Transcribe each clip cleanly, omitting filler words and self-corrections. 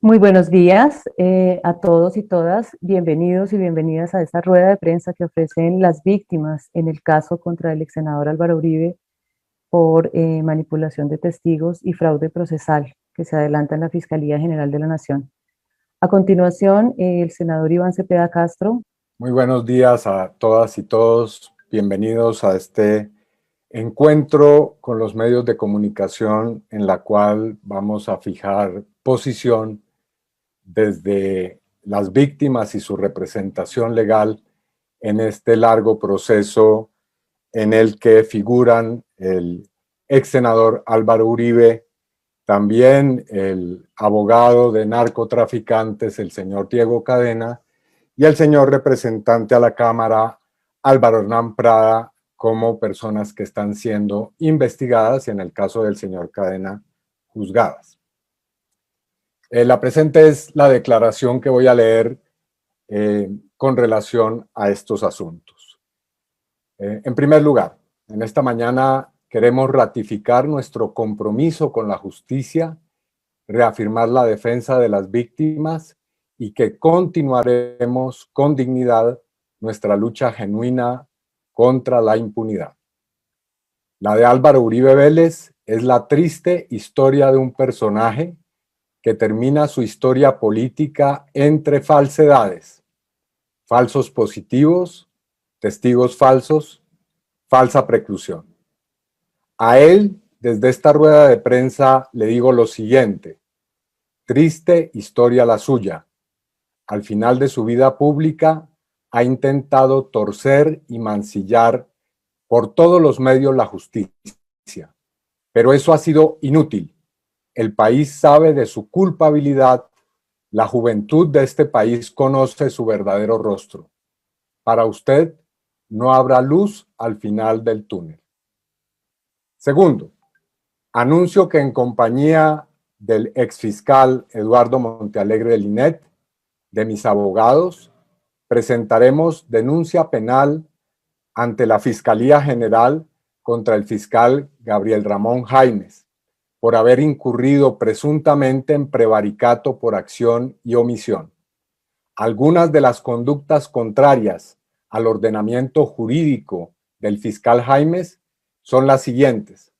Muy buenos días a todos y todas. Bienvenidos y bienvenidas a esta rueda de prensa que ofrecen las víctimas en el caso contra el ex senador Álvaro Uribe por manipulación de testigos y fraude procesal que se adelanta en la Fiscalía General de la Nación. A continuación, el senador Iván Cepeda Castro. Muy buenos días a todas y todos. Bienvenidos a este encuentro con los medios de comunicación en la cual vamos a fijar posición desde las víctimas y su representación legal en este largo proceso en el que figuran el ex senador Álvaro Uribe, también el abogado de narcotraficantes, el señor Diego Cadena, y el señor representante a la Cámara, Álvaro Hernán Prada, como personas que están siendo investigadas y en el caso del señor Cadena, juzgadas. La presente es la declaración que voy a leer con relación a estos asuntos. En primer lugar, en esta mañana queremos ratificar nuestro compromiso con la justicia, reafirmar la defensa de las víctimas y que continuaremos con dignidad nuestra lucha genuina contra la impunidad. La de Álvaro Uribe Vélez es la triste historia de un personaje que termina su historia política entre falsedades, falsos positivos, testigos falsos, falsa preclusión. A él, desde esta rueda de prensa, le digo lo siguiente: triste historia la suya. Al final de su vida pública, ha intentado torcer y mancillar por todos los medios la justicia. Pero eso ha sido inútil. El país sabe de su culpabilidad. La juventud de este país conoce su verdadero rostro. Para usted, no habrá luz al final del túnel. Segundo, anuncio que en compañía del exfiscal Eduardo Montealegre del INET, de mis abogados, presentaremos denuncia penal ante la Fiscalía General contra el fiscal Gabriel Ramón Jaimes por haber incurrido presuntamente en prevaricato por acción y omisión. Algunas de las conductas contrarias al ordenamiento jurídico del fiscal Jaimes son las siguientes.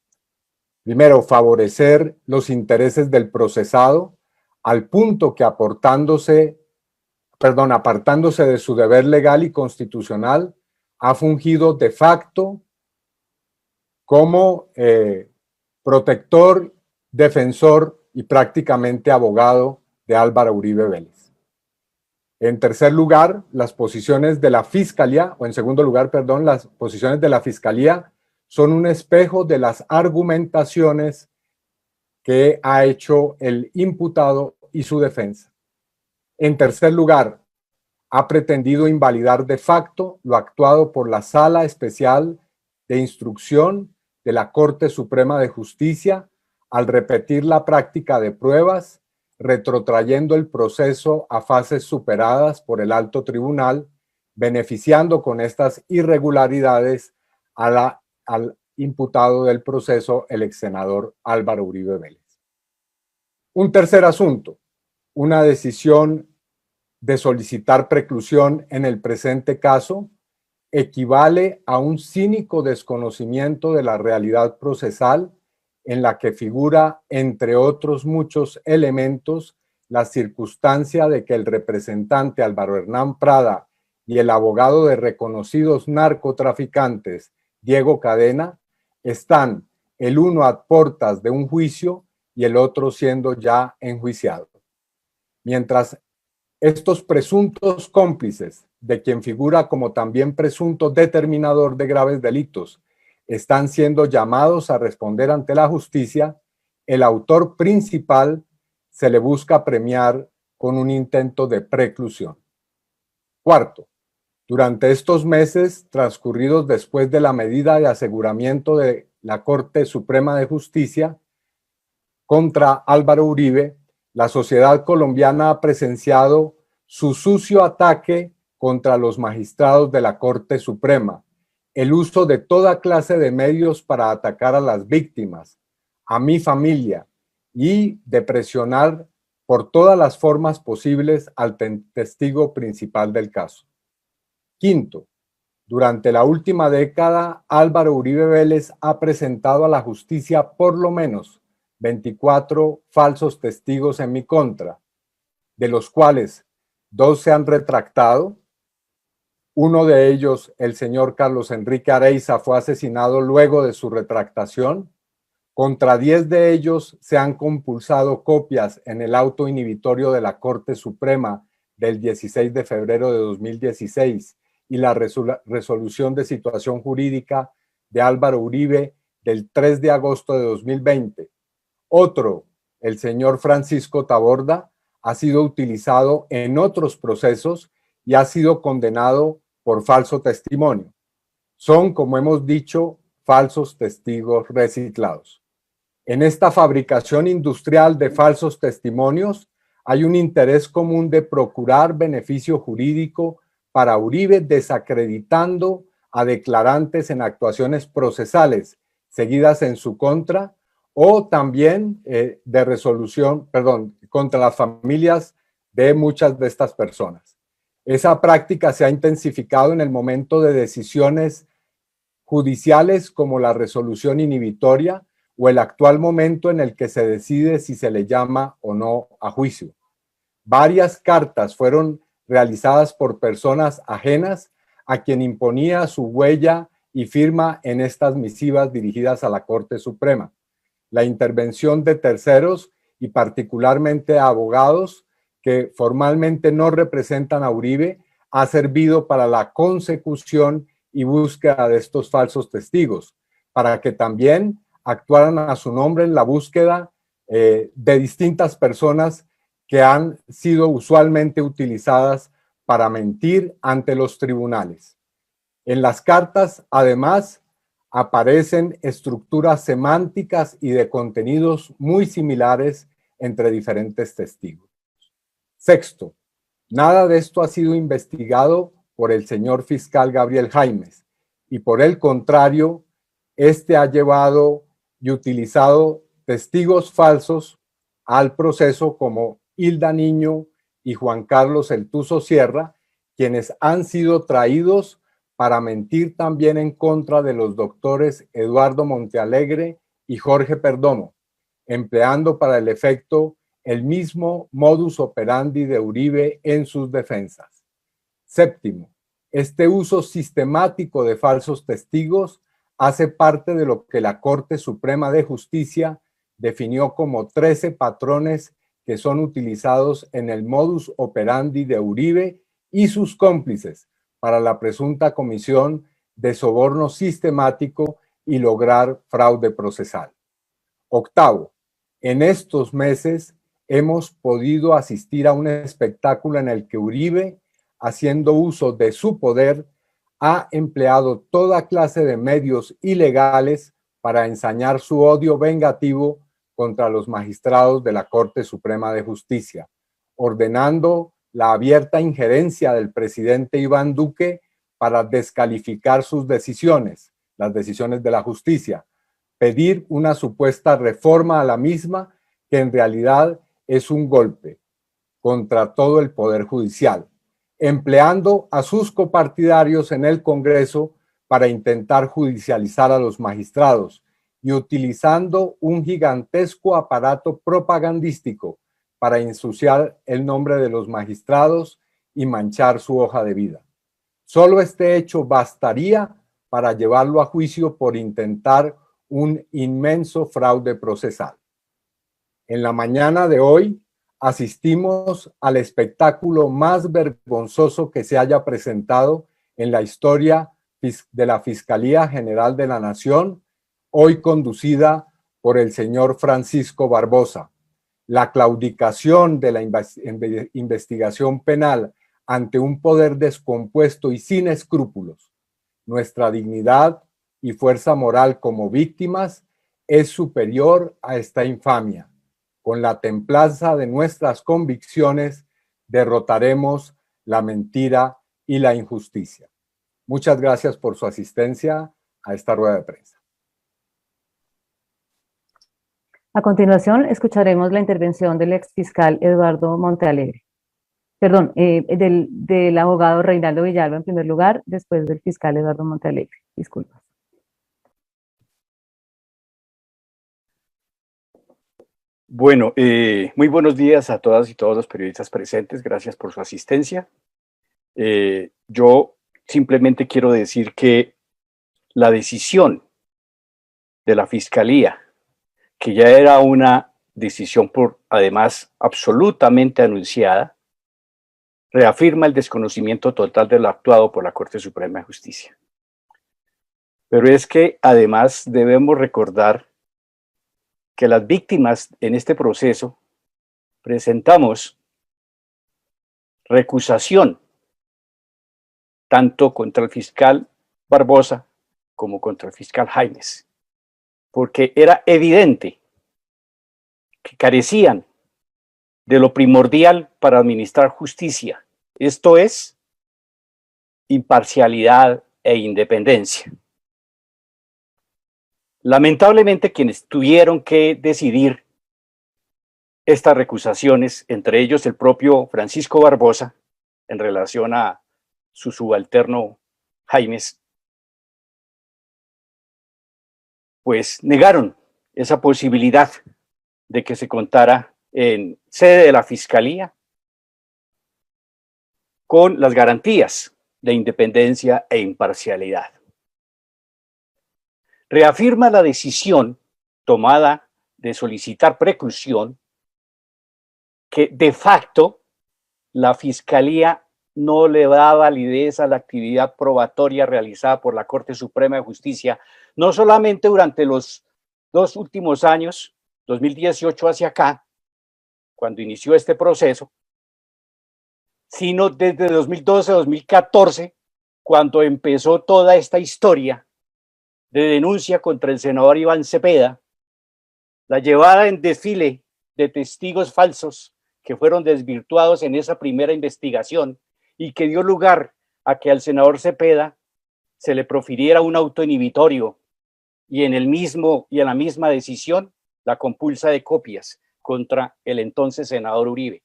Primero, favorecer los intereses del procesado al punto que apartándose de su deber legal y constitucional, ha fungido de facto como protector, defensor y prácticamente abogado de Álvaro Uribe Vélez. En tercer lugar, las posiciones de la Fiscalía, o en segundo lugar, perdón, las posiciones de la Fiscalía son un espejo de las argumentaciones que ha hecho el imputado y su defensa. En tercer lugar, ha pretendido invalidar de facto lo actuado por la Sala Especial de Instrucción de la Corte Suprema de Justicia al repetir la práctica de pruebas, retrotrayendo el proceso a fases superadas por el alto tribunal, beneficiando con estas irregularidades al imputado del proceso, el ex senador Álvaro Uribe Vélez. Un tercer asunto, una decisión de solicitar preclusión en el presente caso equivale a un cínico desconocimiento de la realidad procesal en la que figura, entre otros muchos elementos, la circunstancia de que el representante Álvaro Hernán Prada y el abogado de reconocidos narcotraficantes, Diego Cadena, están el uno a puertas de un juicio y el otro siendo ya enjuiciado. Mientras estos presuntos cómplices, de quien figura como también presunto determinador de graves delitos, están siendo llamados a responder ante la justicia, el autor principal se le busca premiar con un intento de preclusión. Cuarto, durante estos meses transcurridos después de la medida de aseguramiento de la Corte Suprema de Justicia contra Álvaro Uribe, la sociedad colombiana ha presenciado su sucio ataque contra los magistrados de la Corte Suprema, el uso de toda clase de medios para atacar a las víctimas, a mi familia, y de presionar por todas las formas posibles al testigo principal del caso. Quinto, durante la última década, Álvaro Uribe Vélez ha presentado a la justicia por lo menos 24 falsos testigos en mi contra, de los cuales 2 se han retractado. Uno de ellos, el señor Carlos Enrique Areiza, fue asesinado luego de su retractación. Contra 10 de ellos se han compulsado copias en el auto inhibitorio de la Corte Suprema del 16 de febrero de 2016 y la resolución de situación jurídica de Álvaro Uribe del 3 de agosto de 2020. Otro, el señor Francisco Taborda, ha sido utilizado en otros procesos y ha sido condenado por falso testimonio. Son, como hemos dicho, falsos testigos reciclados. En esta fabricación industrial de falsos testimonios hay un interés común de procurar beneficio jurídico para Uribe, desacreditando a declarantes en actuaciones procesales seguidas en su contra, o también de resolución, contra las familias de muchas de estas personas. Esa práctica se ha intensificado en el momento de decisiones judiciales como la resolución inhibitoria o el actual momento en el que se decide si se le llama o no a juicio. Varias cartas fueron realizadas por personas ajenas a quien imponía su huella y firma en estas misivas dirigidas a la Corte Suprema. La intervención de terceros y particularmente abogados que formalmente no representan a Uribe ha servido para la consecución y búsqueda de estos falsos testigos, para que también actuaran a su nombre en la búsqueda de distintas personas que han sido usualmente utilizadas para mentir ante los tribunales. En las cartas, además, aparecen estructuras semánticas y de contenidos muy similares entre diferentes testigos. Sexto, nada de esto ha sido investigado por el señor fiscal Gabriel Jaimes y por el contrario, este ha llevado y utilizado testigos falsos al proceso como Hilda Niño y Juan Carlos El Tuzo Sierra, quienes han sido traídos para mentir también en contra de los doctores Eduardo Montealegre y Jorge Perdomo, empleando para el efecto el mismo modus operandi de Uribe en sus defensas. Séptimo, este uso sistemático de falsos testigos hace parte de lo que la Corte Suprema de Justicia definió como 13 patrones que son utilizados en el modus operandi de Uribe y sus cómplices para la presunta comisión de soborno sistemático y lograr fraude procesal. Octavo, en estos meses hemos podido asistir a un espectáculo en el que Uribe, haciendo uso de su poder, ha empleado toda clase de medios ilegales para ensañar su odio vengativo contra los magistrados de la Corte Suprema de Justicia, ordenando la abierta injerencia del presidente Iván Duque para descalificar sus decisiones, las decisiones de la justicia, pedir una supuesta reforma a la misma que en realidad es un golpe contra todo el Poder Judicial, empleando a sus copartidarios en el Congreso para intentar judicializar a los magistrados y utilizando un gigantesco aparato propagandístico para ensuciar el nombre de los magistrados y manchar su hoja de vida. Solo este hecho bastaría para llevarlo a juicio por intentar un inmenso fraude procesal. En la mañana de hoy asistimos al espectáculo más vergonzoso que se haya presentado en la historia de la Fiscalía General de la Nación, hoy conducida por el señor Francisco Barbosa. La claudicación de la investigación penal ante un poder descompuesto y sin escrúpulos. Nuestra dignidad y fuerza moral como víctimas es superior a esta infamia. Con la templanza de nuestras convicciones derrotaremos la mentira y la injusticia. Muchas gracias por su asistencia a esta rueda de prensa. A continuación, escucharemos la intervención del exfiscal Eduardo Montealegre. Perdón, del abogado Reinaldo Villalba en primer lugar, después del fiscal Eduardo Montealegre. Disculpas. Bueno, muy buenos días a todas y todos los periodistas presentes. Gracias por su asistencia. Yo simplemente quiero decir que la decisión de la Fiscalía, que ya era una decisión además absolutamente anunciada, reafirma el desconocimiento total de lo actuado por la Corte Suprema de Justicia. Pero es que además debemos recordar que las víctimas en este proceso presentamos recusación tanto contra el fiscal Barbosa como contra el fiscal Jaimes, porque era evidente que carecían de lo primordial para administrar justicia, esto es, imparcialidad e independencia. Lamentablemente, quienes tuvieron que decidir estas recusaciones, entre ellos el propio Francisco Barbosa, en relación a su subalterno Jaimes, pues negaron esa posibilidad de que se contara en sede de la Fiscalía con las garantías de independencia e imparcialidad. Reafirma la decisión tomada de solicitar preclusión que de facto la Fiscalía no le da validez a la actividad probatoria realizada por la Corte Suprema de Justicia, no solamente durante los 2 últimos años, 2018 hacia acá, cuando inició este proceso, sino desde 2012-2014, cuando empezó toda esta historia de denuncia contra el senador Iván Cepeda, la llevada en desfile de testigos falsos que fueron desvirtuados en esa primera investigación y que dio lugar a que al senador Cepeda se le profiriera un auto inhibitorio y en la misma decisión la compulsa de copias contra el entonces senador Uribe.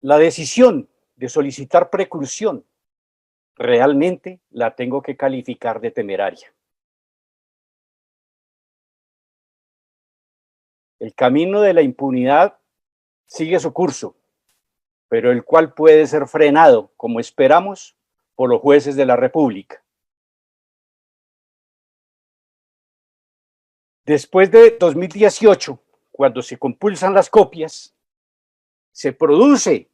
La decisión de solicitar preclusión realmente la tengo que calificar de temeraria. El camino de la impunidad sigue su curso, pero el cual puede ser frenado, como esperamos, por los jueces de la República. Después de 2018, cuando se compulsan las copias, se produce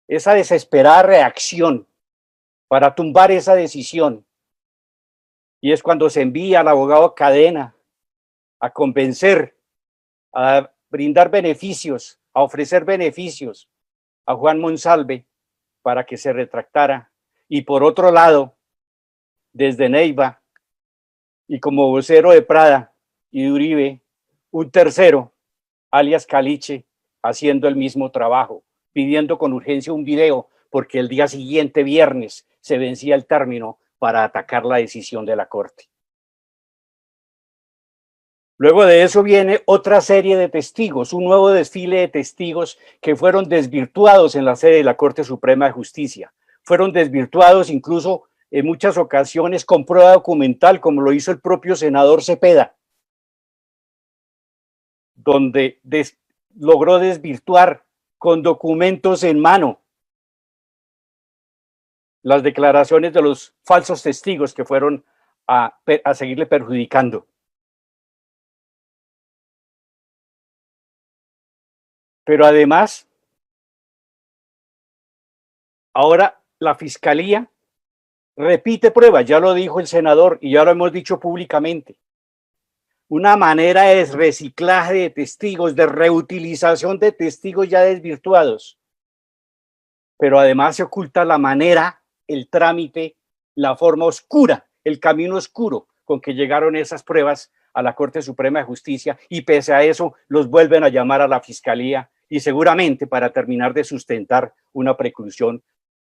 esa desesperada reacción para tumbar esa decisión. Y es cuando se envía al abogado Cadena a convencer, a brindar beneficios, a ofrecer beneficios a Juan Monsalve para que se retractara. Y por otro lado, desde Neiva y como vocero de Prada y de Uribe, un tercero, alias Caliche, haciendo el mismo trabajo, pidiendo con urgencia un video porque el día siguiente, viernes, se vencía el término para atacar la decisión de la Corte. Luego de eso viene otra serie de testigos, un nuevo desfile de testigos que fueron desvirtuados en la sede de la Corte Suprema de Justicia. Fueron desvirtuados incluso en muchas ocasiones con prueba documental, como lo hizo el propio senador Cepeda, donde logró desvirtuar con documentos en mano las declaraciones de los falsos testigos que fueron a seguirle perjudicando. Pero además, ahora la Fiscalía repite pruebas, ya lo dijo el senador y ya lo hemos dicho públicamente. Una manera de reciclaje de testigos, de reutilización de testigos ya desvirtuados. Pero además se oculta la manera, el trámite, la forma oscura, el camino oscuro con que llegaron esas pruebas a la Corte Suprema de Justicia y pese a eso los vuelven a llamar a la Fiscalía y seguramente para terminar de sustentar una preclusión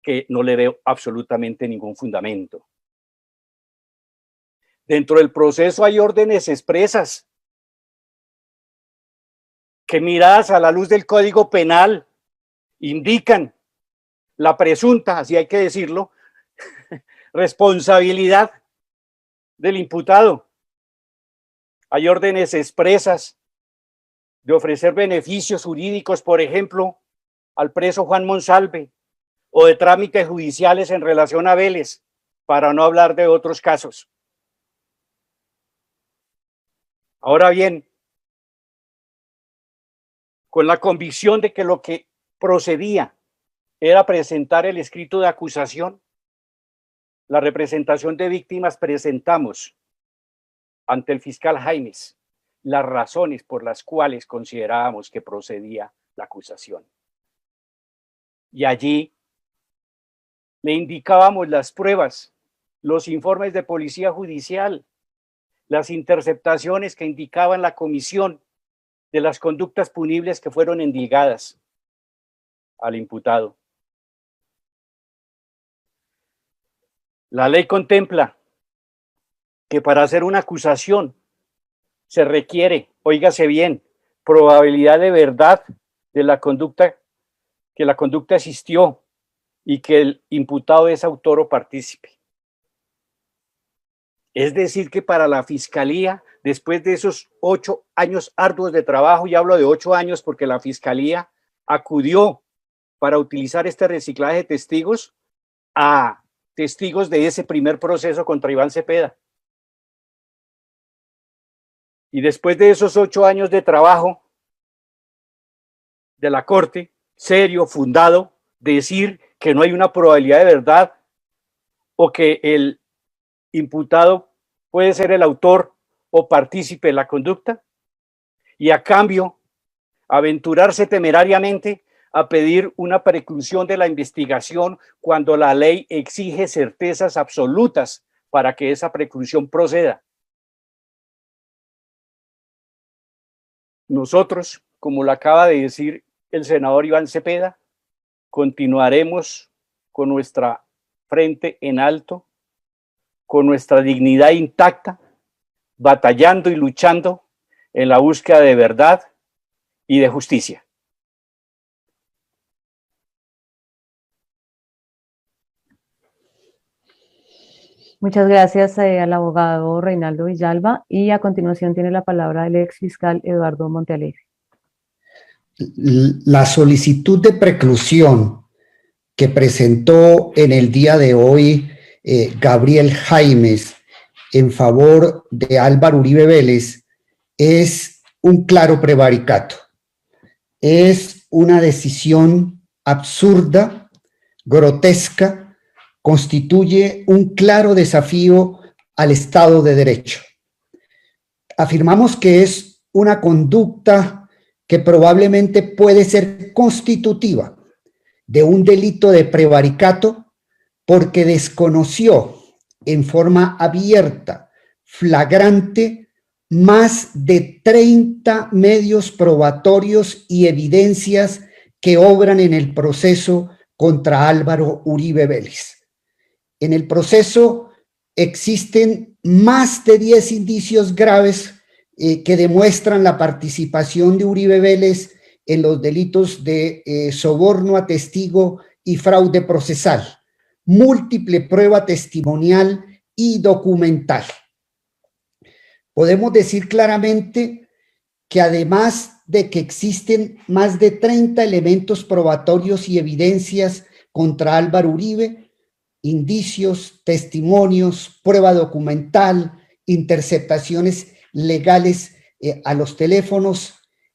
que no le veo absolutamente ningún fundamento. Dentro del proceso hay órdenes expresas que, miradas a la luz del Código Penal, indican la presunta, así hay que decirlo, responsabilidad del imputado. Hay órdenes expresas de ofrecer beneficios jurídicos, por ejemplo, al preso Juan Monsalve, o de trámites judiciales en relación a Vélez, para no hablar de otros casos. Ahora bien, con la convicción de que lo que procedía era presentar el escrito de acusación, la representación de víctimas presentamos ante el fiscal Jaimes las razones por las cuales considerábamos que procedía la acusación. Y allí le indicábamos las pruebas, los informes de policía judicial, las interceptaciones que indicaban la comisión de las conductas punibles que fueron endilgadas al imputado. La ley contempla que para hacer una acusación se requiere, óigase bien, probabilidad de verdad de la conducta, que la conducta existió y que el imputado es autor o partícipe. Es decir, que para la Fiscalía, después de esos 8 años arduos de trabajo, y hablo de 8 años porque la Fiscalía acudió para utilizar este reciclaje de testigos a testigos de ese primer proceso contra Iván Cepeda. Y después de esos 8 años de trabajo de la Corte, serio, fundado, decir que no hay una probabilidad de verdad o que el imputado puede ser el autor o partícipe de la conducta, y a cambio aventurarse temerariamente a pedir una preclusión de la investigación cuando la ley exige certezas absolutas para que esa preclusión proceda. Nosotros, como lo acaba de decir el senador Iván Cepeda, continuaremos con nuestra frente en alto, con nuestra dignidad intacta, batallando y luchando en la búsqueda de verdad y de justicia. Muchas gracias al abogado Reinaldo Villalba, y a continuación tiene la palabra el ex fiscal Eduardo Montealegre. La solicitud de preclusión que presentó en el día de hoy Gabriel Jaimes en favor de Álvaro Uribe Vélez es un claro prevaricato. Es una decisión absurda, grotesca, constituye un claro desafío al Estado de Derecho. Afirmamos que es una conducta que probablemente puede ser constitutiva de un delito de prevaricato porque desconoció en forma abierta, flagrante, más de 30 medios probatorios y evidencias que obran en el proceso contra Álvaro Uribe Vélez. En el proceso existen más de 10 indicios graves que demuestran la participación de Uribe Vélez en los delitos de soborno a testigo y fraude procesal, múltiple prueba testimonial y documental. Podemos decir claramente que además de que existen más de 30 elementos probatorios y evidencias contra Álvaro Uribe, indicios, testimonios, prueba documental, interceptaciones legales a los teléfonos,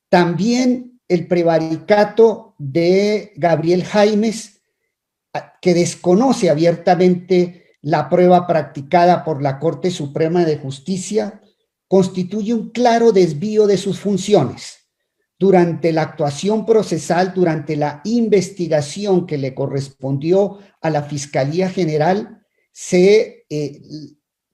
también el prevaricato de Gabriel Jaimes, que desconoce abiertamente la prueba practicada por la Corte Suprema de Justicia, constituye un claro desvío de sus funciones. Durante la actuación procesal, durante la investigación que le correspondió a la Fiscalía General,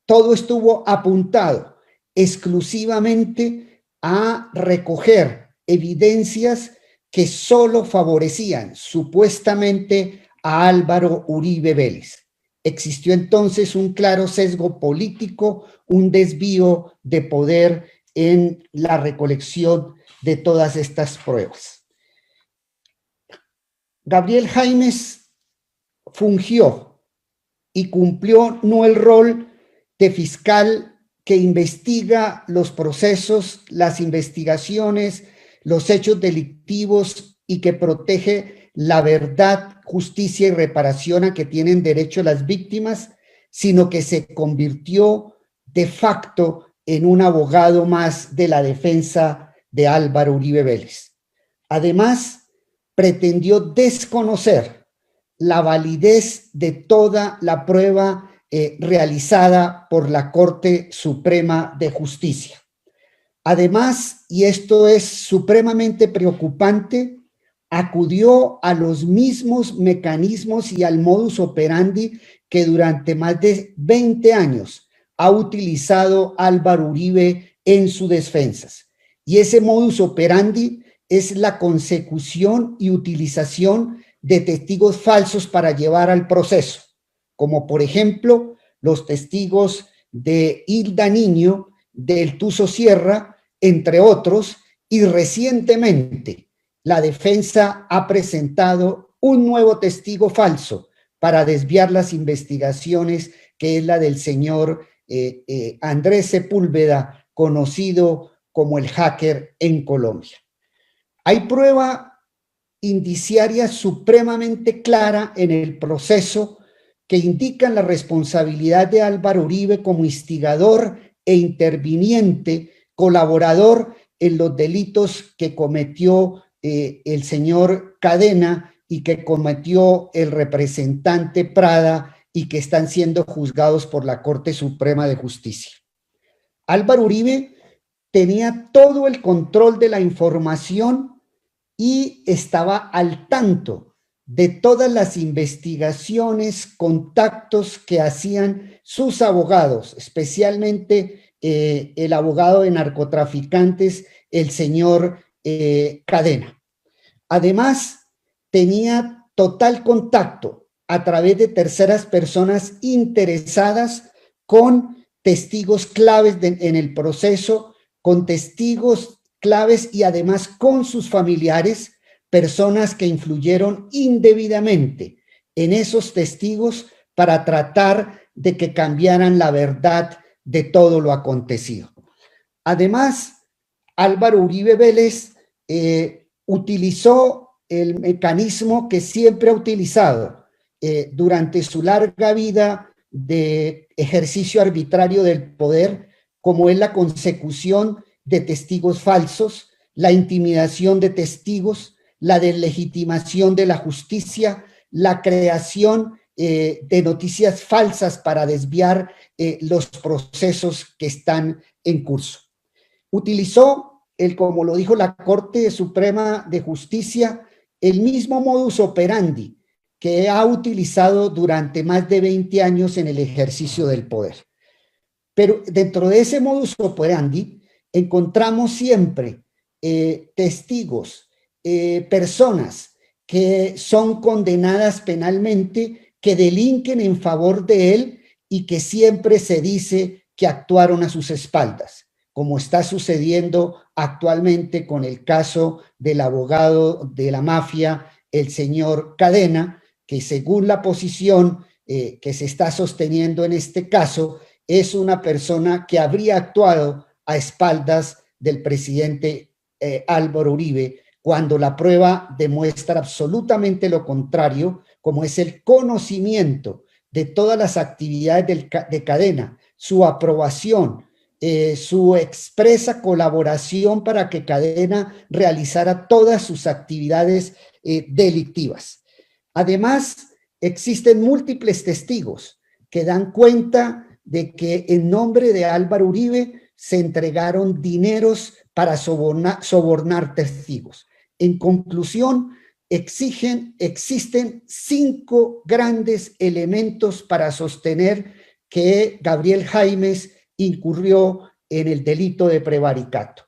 todo estuvo apuntado exclusivamente a recoger evidencias que solo favorecían supuestamente a Álvaro Uribe Vélez. Existió entonces un claro sesgo político, un desvío de poder en la recolección de todas estas pruebas. Gabriel Jaimes fungió y cumplió no el rol de fiscal que investiga los procesos, las investigaciones, los hechos delictivos y que protege la verdad, justicia y reparación a que tienen derecho las víctimas, sino que se convirtió de facto en un abogado más de la defensa de Álvaro Uribe Vélez. Además, pretendió desconocer la validez de toda la prueba realizada por la Corte Suprema de Justicia. Además, y esto es supremamente preocupante, acudió a los mismos mecanismos y al modus operandi que durante más de 20 años ha utilizado Álvaro Uribe en sus defensas. Y ese modus operandi es la consecución y utilización de testigos falsos para llevar al proceso, como por ejemplo los testigos de Hilda Niño, del Tuzo Sierra, entre otros, y recientemente la defensa ha presentado un nuevo testigo falso para desviar las investigaciones, que es la del señor Andrés Sepúlveda, conocido como el hacker en Colombia. Hay prueba indiciaria supremamente clara en el proceso que indican la responsabilidad de Álvaro Uribe como instigador e interviniente, colaborador en los delitos que cometió el señor Cadena y que cometió el representante Prada y que están siendo juzgados por la Corte Suprema de Justicia. Álvaro Uribe tenía todo el control de la información y estaba al tanto de todas las investigaciones, contactos que hacían sus abogados, especialmente el abogado de narcotraficantes, el señor Cadena. Además, tenía total contacto a través de terceras personas interesadas con testigos claves en el proceso, con testigos claves y además con sus familiares, personas que influyeron indebidamente en esos testigos para tratar de que cambiaran la verdad de todo lo acontecido. Además, Álvaro Uribe Vélez utilizó el mecanismo que siempre ha utilizado durante su larga vida de ejercicio arbitrario del poder, como es la consecución de testigos falsos, la intimidación de testigos, la deslegitimación de la justicia, la creación de noticias falsas para desviar los procesos que están en curso. Utilizó, como lo dijo la Corte Suprema de Justicia, el mismo modus operandi que ha utilizado durante más de 20 años en el ejercicio del poder. Pero dentro de ese modus operandi encontramos siempre testigos, personas que son condenadas penalmente, que delinquen en favor de él y que siempre se dice que actuaron a sus espaldas, como está sucediendo actualmente con el caso del abogado de la mafia, el señor Cadena, que según la posición que se está sosteniendo en este caso, es una persona que habría actuado a espaldas del presidente Álvaro Uribe, cuando la prueba demuestra absolutamente lo contrario, como es el conocimiento de todas las actividades de Cadena, su aprobación, su expresa colaboración para que Cadena realizara todas sus actividades delictivas. Además, existen múltiples testigos que dan cuenta de que en nombre de Álvaro Uribe se entregaron dineros para sobornar testigos. En conclusión, existen 5 grandes elementos para sostener que Gabriel Jaimes incurrió en el delito de prevaricato.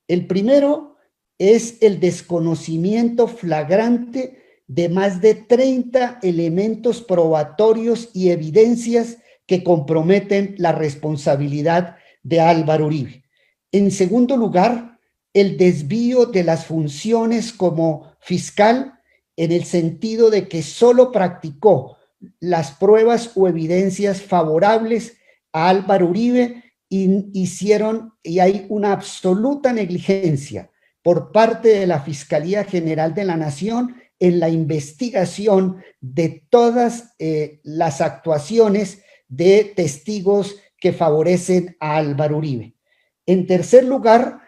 El primero es el desconocimiento flagrante de más de 30 elementos probatorios y evidencias que comprometen la responsabilidad de Álvaro Uribe. En segundo lugar, el desvío de las funciones como fiscal, en el sentido de que solo practicó las pruebas o evidencias favorables a Álvaro Uribe y hay una absoluta negligencia por parte de la Fiscalía General de la Nación en la investigación de todas las actuaciones de testigos que favorecen a Álvaro Uribe. En tercer lugar,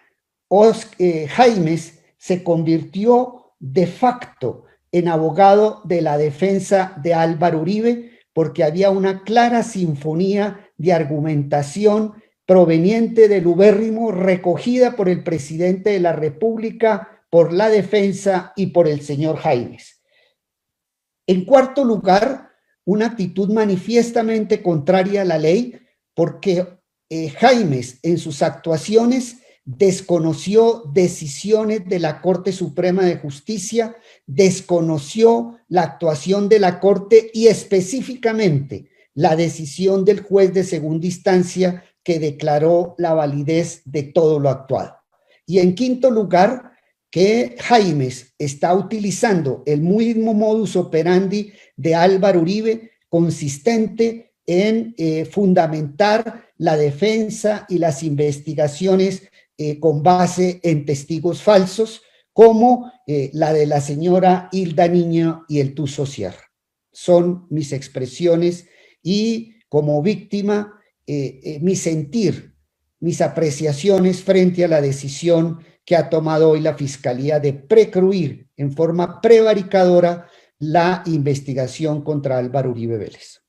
Jaimes se convirtió de facto en abogado de la defensa de Álvaro Uribe porque había una clara sinfonía de argumentación proveniente del ubérrimo recogida por el presidente de la República, por la defensa y por el señor Jaimes. En cuarto lugar, una actitud manifiestamente contraria a la ley porque Jaimes en sus actuaciones desconoció decisiones de la Corte Suprema de Justicia, desconoció la actuación de la Corte y específicamente la decisión del juez de segunda instancia que declaró la validez de todo lo actuado. Y en quinto lugar, que Jaimes está utilizando el mismo modus operandi de Álvaro Uribe, consistente en fundamentar la defensa y las investigaciones con base en testigos falsos, como la de la señora Hilda Niño y el Tuzo Sierra. Son mis expresiones y como víctima, mi sentir, mis apreciaciones frente a la decisión que ha tomado hoy la Fiscalía de precluir en forma prevaricadora la investigación contra Álvaro Uribe Vélez.